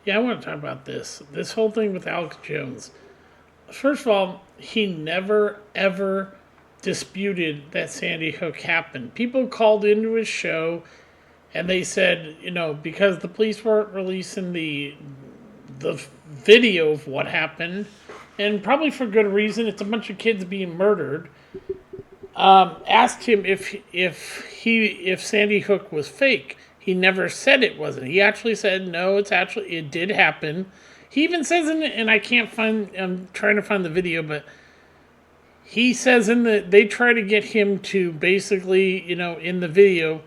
Yeah, I want to talk about this. This whole thing with Alex Jones. First of all, he never, ever disputed that Sandy Hook happened. People called into his show and they said, because the police weren't releasing the video of what happened, and probably for good reason, it's a bunch of kids being murdered. Asked him if Sandy Hook was fake. He never said it wasn't. He actually said no. It did happen. He even says in it, and I'm trying to find the video, but he says they try to get him to basically, in the video,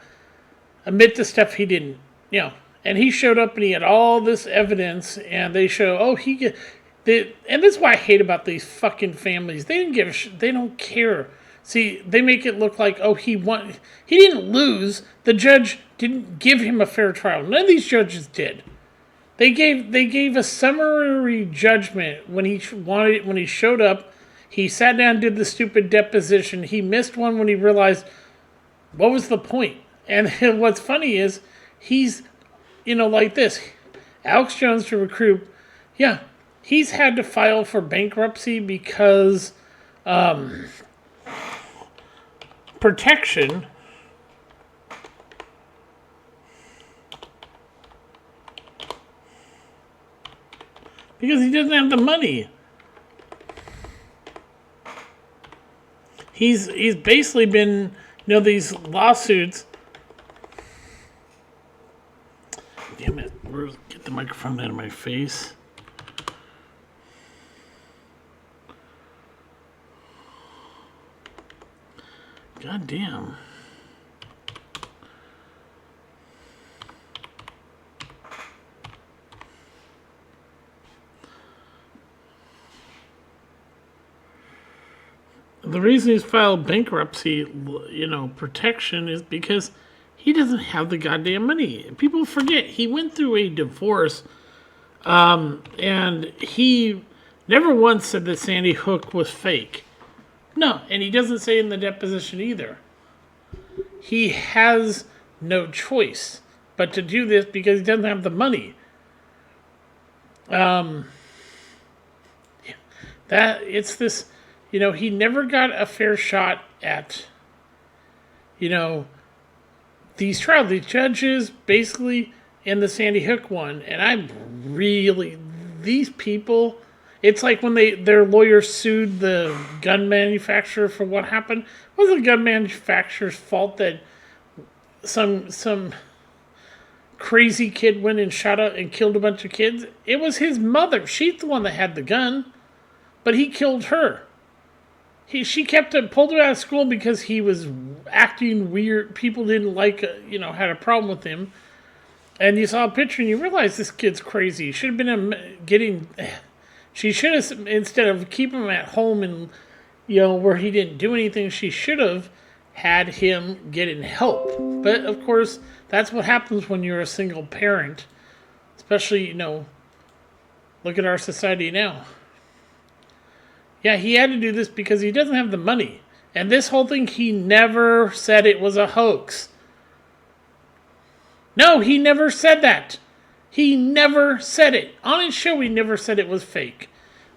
admit to stuff he didn't, and he showed up and he had all this evidence, and they show, and that's why I hate about these fucking families. They didn't they don't care. See, they make it look like, he won. He didn't lose. The judge didn't give him a fair trial. None of these judges did. They gave a summary judgment when he showed up. He sat down and did the stupid deposition. He missed one when he realized, what was the point? And what's funny is, he's, like this. Alex Jones to recruit, he's had to file for bankruptcy because protection. Because he doesn't have the money. He's basically been, these lawsuits. Damn it, get the microphone out of my face. God damn. The reason he's filed bankruptcy, protection is because he doesn't have the goddamn money. People forget he went through a divorce, and he never once said that Sandy Hook was fake. No, and he doesn't say in the deposition either. He has no choice but to do this because he doesn't have the money. It's this, he never got a fair shot at, these trials. The judges basically in the Sandy Hook one, and these people. It's like when their lawyers sued the gun manufacturer for what happened. It wasn't the gun manufacturer's fault that some crazy kid went and shot up and killed a bunch of kids. It was his mother. She's the one that had the gun, but he killed her. She pulled him out of school because he was acting weird. People didn't had a problem with him. And you saw a picture and you realize this kid's crazy. Should have been She should have, instead of keeping him at home and, where he didn't do anything, she should have had him getting help. But, of course, that's what happens when you're a single parent. Especially, look at our society now. Yeah, he had to do this because he doesn't have the money. And this whole thing, he never said it was a hoax. No, he never said that. He never said it. On his show, he never said it was fake.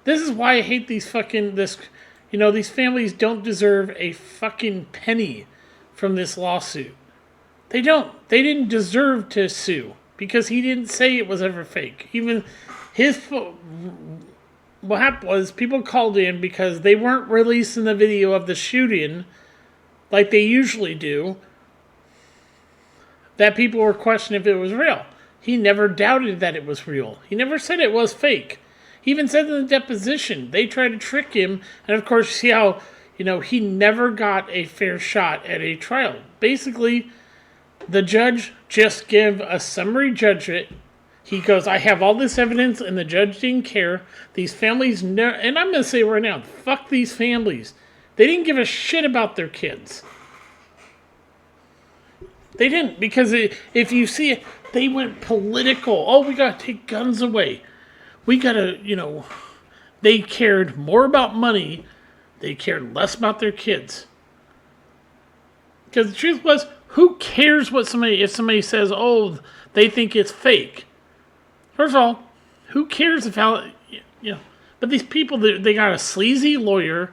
This is why I hate these these families don't deserve a fucking penny from this lawsuit. They don't. They didn't deserve to sue because he didn't say it was ever fake. Even what happened was people called in because they weren't releasing the video of the shooting like they usually do, that people were questioning if it was real. He never doubted that it was real. He never said it was fake. He even said in the deposition, they tried to trick him. And of course, see how, he never got a fair shot at a trial. Basically, the judge just gave a summary judgment. He goes, I have all this evidence, and the judge didn't care. These families, and I'm going to say right now, fuck these families. They didn't give a shit about their kids. They didn't, because if you see it, they went political. Oh, we got to take guns away. We got to, they cared more about money. They cared less about their kids. Because the truth was, who cares if somebody says, they think it's fake? First of all, Who cares if But these people, they got a sleazy lawyer,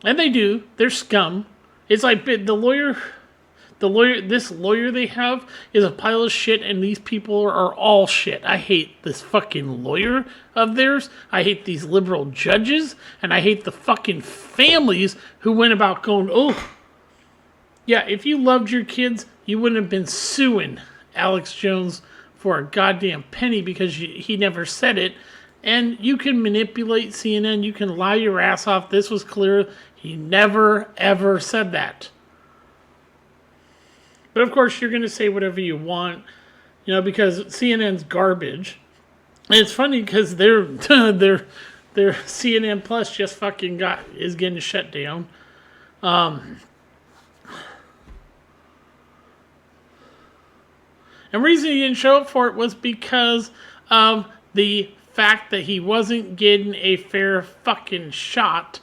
and they do. They're scum. It's like this lawyer they have is a pile of shit, and these people are all shit. I hate this fucking lawyer of theirs. I hate these liberal judges, and I hate the fucking families who went about going, oh, yeah, if you loved your kids, you wouldn't have been suing Alex Jones for a goddamn penny because he never said it. And you can manipulate CNN. You can lie your ass off. This was clear. He never, ever said that. But of course, you're going to say whatever you want, because CNN's garbage. And it's funny because their CNN Plus just fucking is getting shut down. And the reason he didn't show up for it was because of the fact that he wasn't getting a fair fucking shot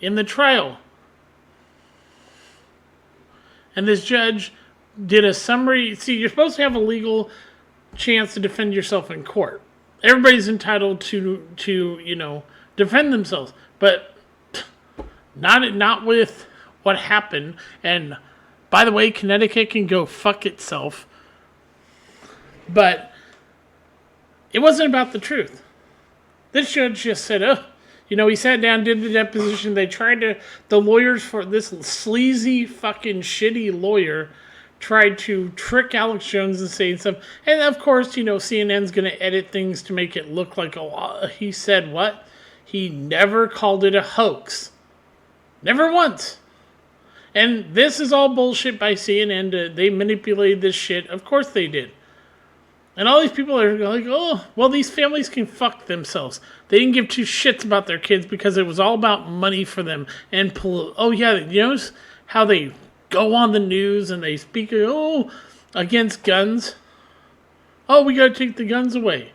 in the trial. And this judge did a summary. See, you're supposed to have a legal chance to defend yourself in court. Everybody's entitled to defend themselves. But not with what happened. And by the way, Connecticut can go fuck itself. But it wasn't about the truth. This judge just said, he sat down, did the deposition. They the lawyers for this sleazy fucking shitty lawyer tried to trick Alex Jones and say stuff. And of course, CNN's going to edit things to make it look like, he said what? He never called it a hoax. Never once. And this is all bullshit by CNN. They manipulated this shit. Of course they did. And all these people are like, oh, well, these families can fuck themselves. They didn't give two shits about their kids because it was all about money for them. And, how they go on the news and they speak, against guns. Oh, we got to take the guns away.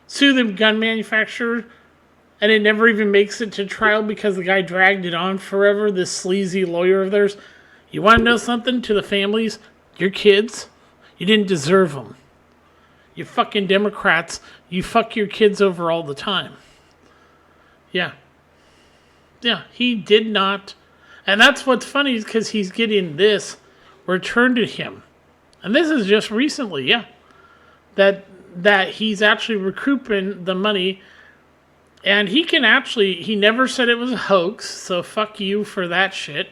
Sue the gun manufacturer, and it never even makes it to trial because the guy dragged it on forever, this sleazy lawyer of theirs. You want to know something to the families? Your kids, you didn't deserve them. You fucking Democrats, you fuck your kids over all the time. Yeah. Yeah, he did not. And that's what's funny is because he's getting this returned to him. And this is just recently, yeah. That he's actually recouping the money. And he never said it was a hoax, so fuck you for that shit.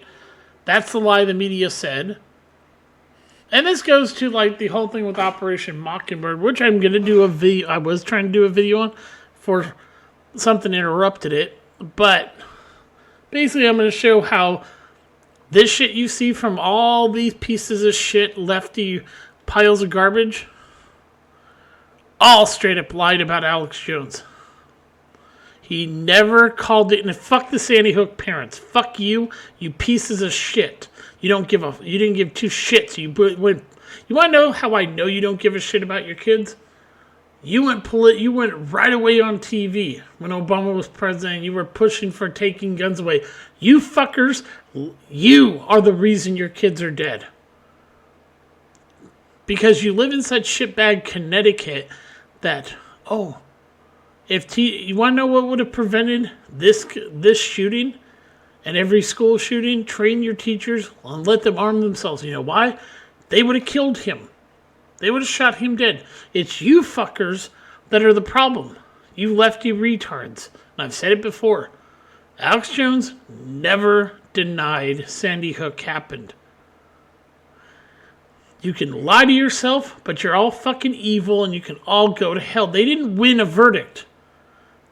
That's the lie the media said. And this goes to the whole thing with Operation Mockingbird, which I'm going to do a video. I was trying to do a video on for something interrupted it. But basically I'm going to show how this shit you see from all these pieces of shit, lefty piles of garbage, all straight up lied about Alex Jones. He never called it, and fuck the Sandy Hook parents. Fuck you, you pieces of shit. You didn't give two shits. You want to know how I know you don't give a shit about your kids? You went right away on TV when Obama was president. You were pushing for taking guns away. You fuckers, you are the reason your kids are dead. Because you live in such shitbag Connecticut that, you want to know what would have prevented this shooting? And every school shooting, train your teachers and let them arm themselves. You know why? They would have killed him. They would have shot him dead. It's you fuckers that are the problem. You lefty retards. And I've said it before. Alex Jones never denied Sandy Hook happened. You can lie to yourself, but you're all fucking evil and you can all go to hell. They didn't win a verdict.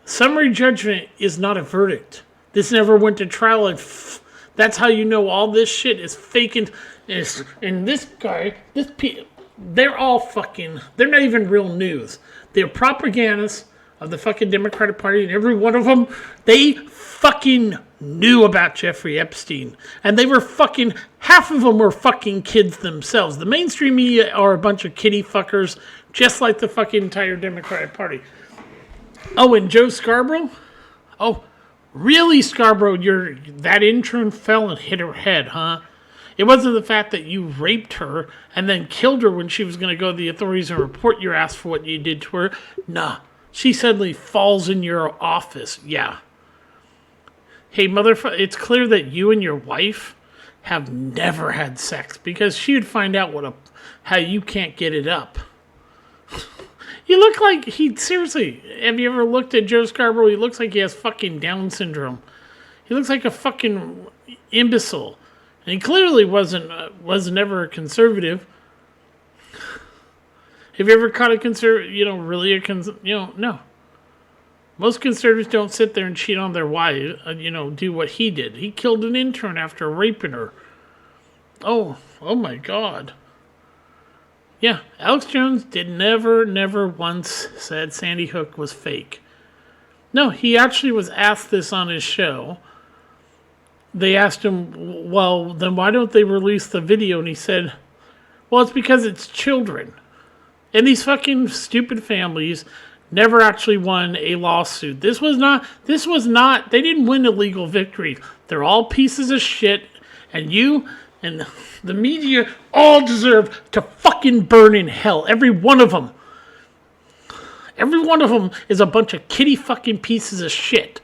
Summary judgment is not a verdict. This never went to trial, and that's how you know all this shit is fake. And this guy, they're all they're not even real news. They're propagandists of the fucking Democratic Party, and every one of them, they fucking knew about Jeffrey Epstein. And they were half of them were fucking kids themselves. The mainstream media are a bunch of kitty fuckers, just like the fucking entire Democratic Party. Oh, and Joe Scarborough? Oh, really, Scarborough, that intern fell and hit her head, huh? It wasn't the fact that you raped her and then killed her when she was going to go to the authorities and report your ass for what you did to her. Nah. She suddenly falls in your office. Yeah. Hey, motherfucker, it's clear that you and your wife have never had sex because she would find out how you can't get it up. You look like seriously, have you ever looked at Joe Scarborough? He looks like he has fucking Down syndrome. He looks like a fucking imbecile. And he clearly wasn't ever a conservative. Have you ever caught a conservative, no. Most conservatives don't sit there and cheat on their wife, do what he did. He killed an intern after raping her. Oh my God. Yeah, Alex Jones never once said Sandy Hook was fake. No, he actually was asked this on his show. They asked him, well, then why don't they release the video? And he said, well, it's because it's children. And these fucking stupid families never actually won a lawsuit. They didn't win a legal victory. They're all pieces of shit. And you and the media all deserve to fucking burn in hell. Every one of them. Every one of them is a bunch of kitty fucking pieces of shit.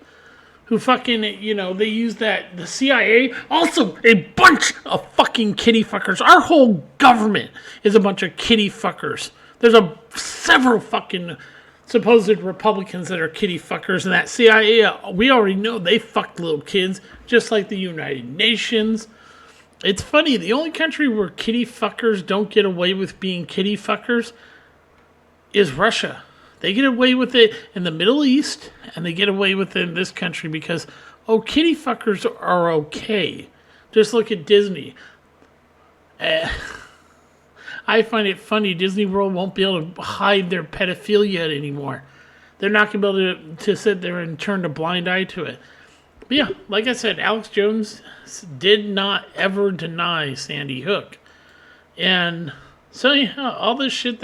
Who fucking, they use the CIA, also a bunch of fucking kitty fuckers. Our whole government is a bunch of kitty fuckers. There's several fucking supposed Republicans that are kitty fuckers, and that CIA, we already know they fucked little kids, just like the United Nations. It's funny, the only country where kitty fuckers don't get away with being kitty fuckers is Russia. They get away with it in the Middle East, and they get away with it in this country because, kitty fuckers are okay. Just look at Disney. I find it funny, Disney World won't be able to hide their pedophilia anymore. They're not going to be able to sit there and turn a blind eye to it. But yeah, like I said, Alex Jones did not ever deny Sandy Hook. And so, yeah, all this shit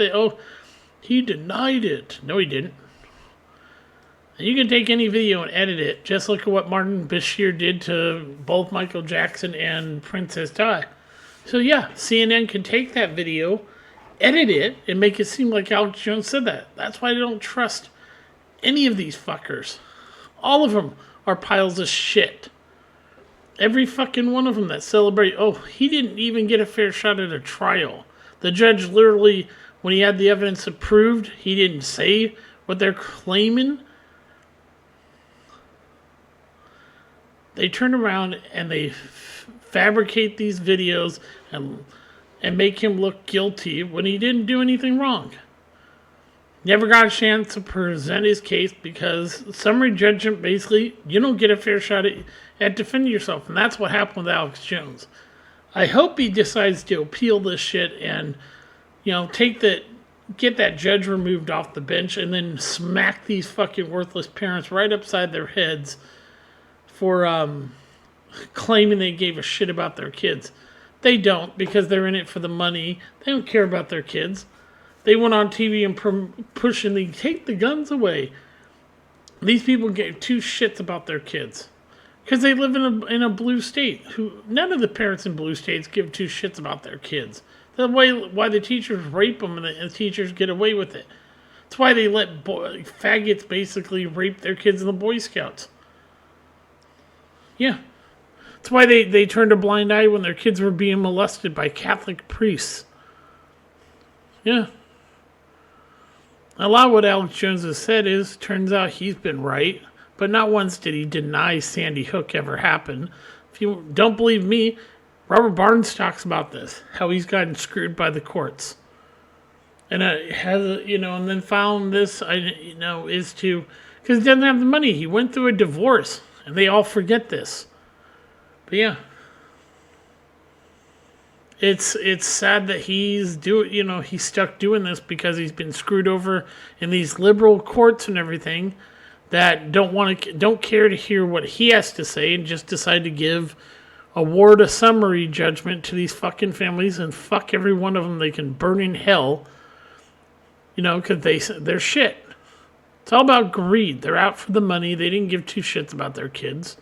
he denied it. No, he didn't. And you can take any video and edit it. Just look at what Martin Bashir did to both Michael Jackson and Princess Di. So yeah, CNN can take that video, edit it, and make it seem like Alex Jones said that. That's why I don't trust any of these fuckers. All of them are piles of shit. Every fucking one of them that celebrate, he didn't even get a fair shot at a trial. The judge literally, when he had the evidence approved, he didn't say what they're claiming. They turn around and they fabricate these videos and make him look guilty when he didn't do anything wrong. Never got a chance to present his case because summary judgment, basically, you don't get a fair shot at defending yourself. And that's what happened with Alex Jones. I hope he decides to appeal this shit and, get that judge removed off the bench and then smack these fucking worthless parents right upside their heads for claiming they gave a shit about their kids. They don't, because they're in it for the money. They don't care about their kids. They went on TV and pushing the take the guns away. These people gave two shits about their kids because they live in a blue state. None of the parents in blue states give two shits about their kids. That's why the teachers rape them and the teachers get away with it. That's why they let faggots basically rape their kids in the Boy Scouts. Yeah. That's why they turned a blind eye when their kids were being molested by Catholic priests. Yeah. A lot of what Alex Jones has said turns out he's been right, but not once did he deny Sandy Hook ever happened. If you don't believe me, Robert Barnes talks about this, how he's gotten screwed by the courts. And and then found this, is to, because he doesn't have the money. He went through a divorce, and they all forget this. But yeah. It's sad that he's stuck doing this because he's been screwed over in these liberal courts and everything that don't care to hear what he has to say and just decide to award a summary judgment to these fucking families and fuck every one of them. They can burn in hell, because they're shit. It's all about greed. They're out for the money. They didn't give two shits about their kids.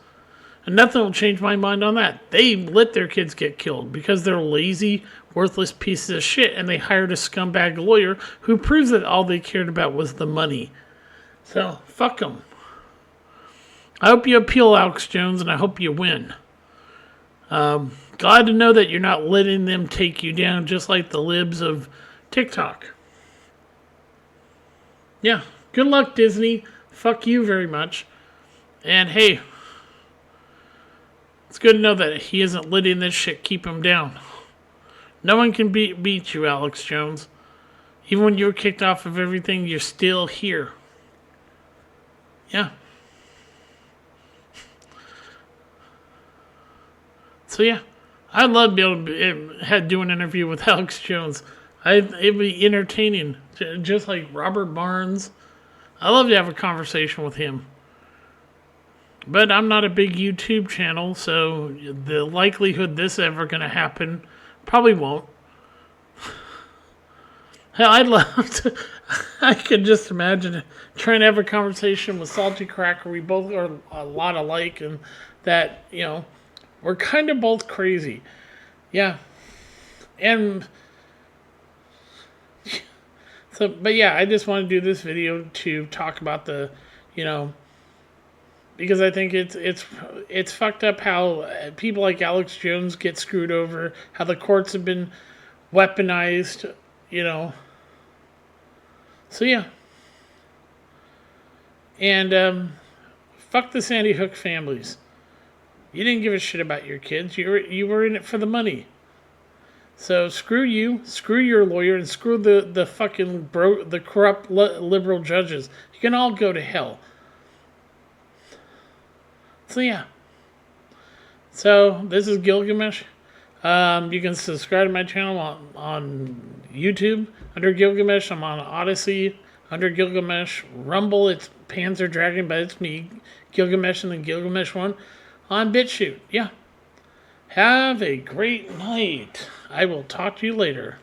And nothing will change my mind on that. They let their kids get killed because they're lazy, worthless pieces of shit, and they hired a scumbag lawyer who proves that all they cared about was the money. So, fuck them. I hope you appeal, Alex Jones, and I hope you win. Glad to know that you're not letting them take you down just like the libs of TikTok. Yeah, good luck, Disney. Fuck you very much. And hey, it's good to know that he isn't letting this shit keep him down. No one can beat you, Alex Jones. Even when you were kicked off of everything, you're still here. Yeah. So yeah, I'd love to be able to do an interview with Alex Jones. It'd be entertaining, just like Robert Barnes. I love to have a conversation with him. But I'm not a big YouTube channel, so the likelihood this ever going to happen probably won't. Hell, I'd love to. I could just imagine trying to have a conversation with Salty Cracker. We both are a lot alike, and that, we're kind of both crazy. Yeah. And so, but yeah, I just want to do this video to talk about the, because I think it's fucked up how people like Alex Jones get screwed over, how the courts have been weaponized, So yeah. And fuck the Sandy Hook families. You didn't give a shit about your kids. You were in it for the money. So screw you, screw your lawyer, and screw the fucking the corrupt liberal judges. You can all go to hell. So yeah. So this is Gilgamesh. You can subscribe to my channel on YouTube under Gilgamesh. I'm on Odyssey under Gilgamesh. Rumble, it's Panzer Dragon, but it's me, Gilgamesh, and then Gilgamesh 1 on BitChute. Yeah. Have a great night. I will talk to you later.